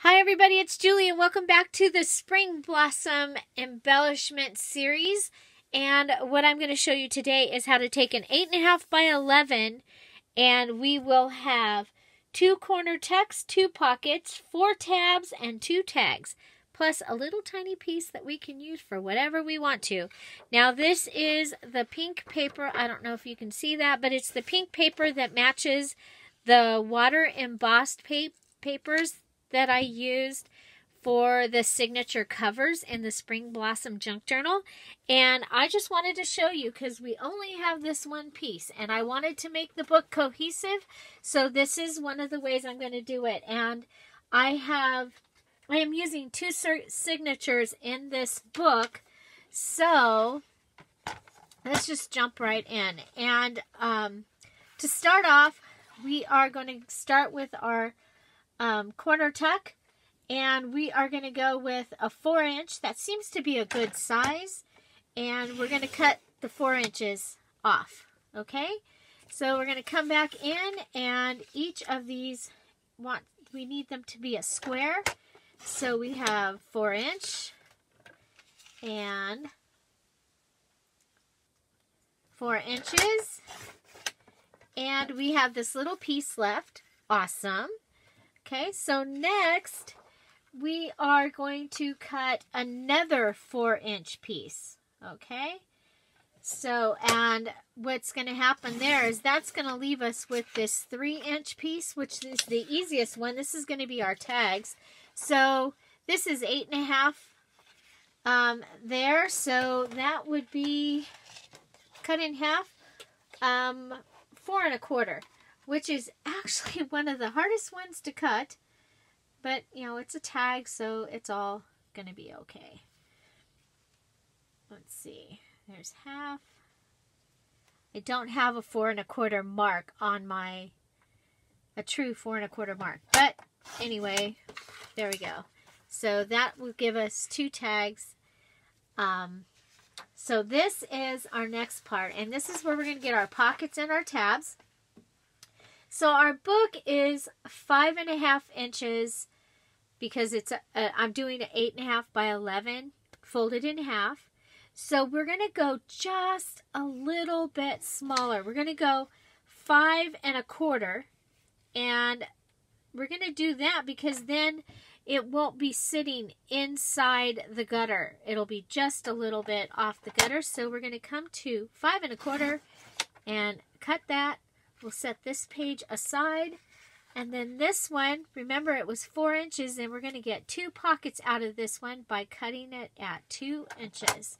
Hi everybody, it's Julie and welcome back to the Spring Blossom Embellishment series. And what I'm going to show you today is how to take an 8.5 by 11 and we will have 2 corner tucks, 2 pockets, 4 tabs, and 2 tags. Plus a little tiny piece that we can use for whatever we want to. Now this is the pink paper. I don't know if you can see that, but it's the pink paper that matches the water embossed papers that I used for the signature covers in the Spring Blossom Junk Journal. And I just wanted to show you because we only have this one piece and I wanted to make the book cohesive. So this is one of the ways I'm going to do it. And I am using 2 signatures in this book. So let's just jump right in. And to start off, we are going to start with our corner tuck, and we are going to go with a 4-inch. That seems to be a good size, and we're going to cut the 4 inches off. Okay, so we're going to come back in, and each of these we need them to be a square. So we have 4-inch and 4 inches, and we have this little piece left. Awesome. Okay, so next we are going to cut another 4-inch piece. Okay, so and what's going to happen there is that's going to leave us with this 3-inch piece, which is the easiest one. This is going to be our tags. So this is 8.5 there, so that would be cut in half, 4 1/4. Which is actually one of the hardest ones to cut. But, you know, it's a tag, so it's all going to be okay. Let's see. There's half. I don't have a 4 1/4 mark on a true 4 1/4 mark. But, anyway, there we go. So that will give us 2 tags. So this is our next part. And this is where we're going to get our pockets and our tabs. So our book is 5.5 inches because it's I'm doing an 8.5 by 11 folded in half. So we're going to go just a little bit smaller. We're going to go 5 1/4, and we're going to do that because then it won't be sitting inside the gutter. It'll be just a little bit off the gutter. So we're going to come to 5 1/4 and cut that. We'll set this page aside, and then this one, remember it was 4 inches, and we're going to get 2 pockets out of this one by cutting it at 2 inches.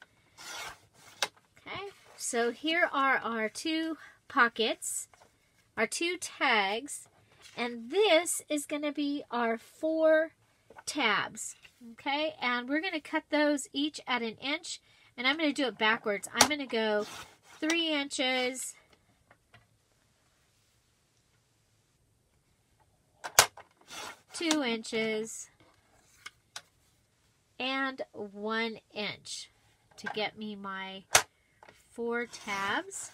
Okay, so here are our 2 pockets, our 2 tags, and this is going to be our 4 tabs. Okay, and we're going to cut those each at 1 inch, and I'm going to do it backwards. I'm going to go 3 inches, 2 inches, and 1 inch to get me my 4 tabs.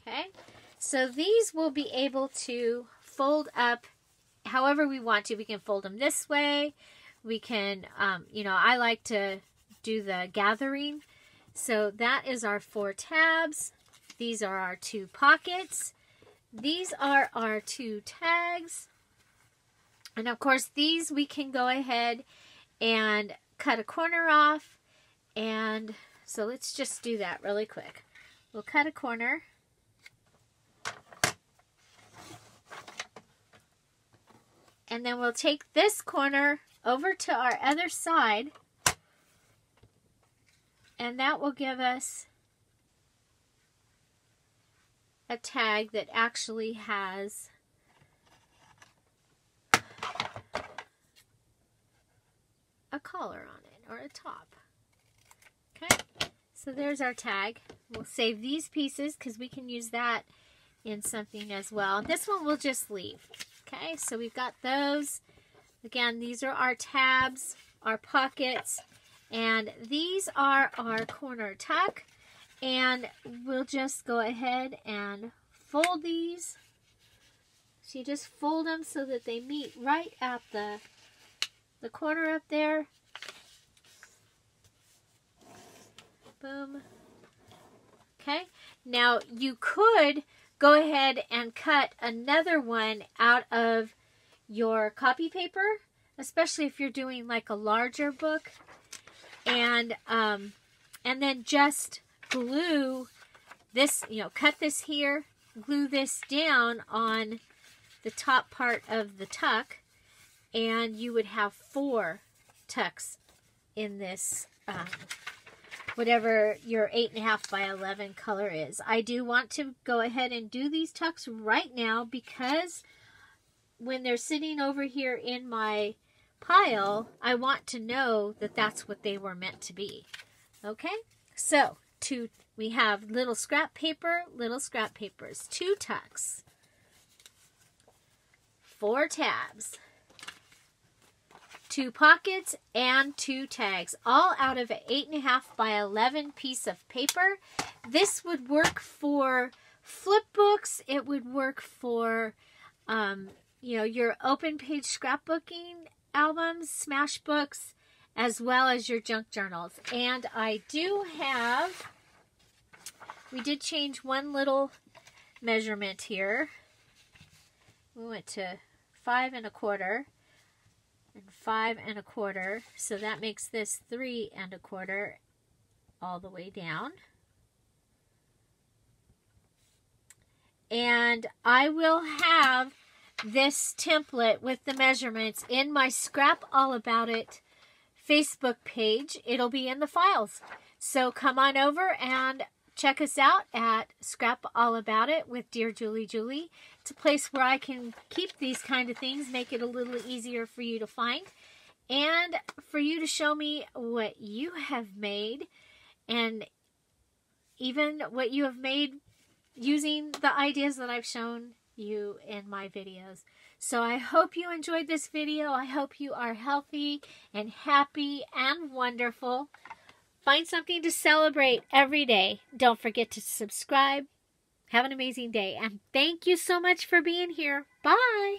Okay, so these will be able to fold up however we want to. We can fold them this way. We can, you know, I like to do the gathering. So that is our 4 tabs. These are our 2 pockets. These are our 2 tags. And of course, these we can go ahead and cut a corner off. And so let's just do that really quick. We'll cut a corner. And then we'll take this corner over to our other side. And that will give us a tag that actually has a collar on it, or a top. Okay, so there's our tag. We'll save these pieces because we can use that in something as well. This one we'll just leave. Okay, so we've got those. Again, these are our tabs, our pockets, and these are our corner tuck. And we'll just go ahead and fold these So you just fold them so that they meet right at the the corner up there. Boom. Okay, now you could go ahead and cut another one out of your copy paper, especially if you're doing like a larger book, and then just glue this, cut this here, glue this down on the top part of the tuck, and you would have 4 tucks in this, whatever your 8.5 by 11 color is. I do want to go ahead and do these tucks right now because when they're sitting over here in my pile, I want to know that that's what they were meant to be. Okay, so we have little scrap papers, 2 tucks, 4 tabs, 2 pockets, and 2 tags, all out of an 8.5 by 11 piece of paper. This would work for flip books. It would work for, your open page scrapbooking albums, smash books, as well as your junk journals. And I do have, we did change one little measurement here. We went to 5 1/4 and 5 1/4, so that makes this 3 1/4 all the way down. And I will have this template with the measurements in my Scrap All About It Facebook page. It'll be in the files. So come on over and check us out at Scrap All About It with Dearjuliejulie. It's a place where I can keep these kind of things, make it a little easier for you to find, and for you to show me what you have made, and even what you have made using the ideas that I've shown you in my videos. So I hope you enjoyed this video. I hope you are healthy and happy and wonderful. Find something to celebrate every day. Don't forget to subscribe. Have an amazing day. And thank you so much for being here. Bye.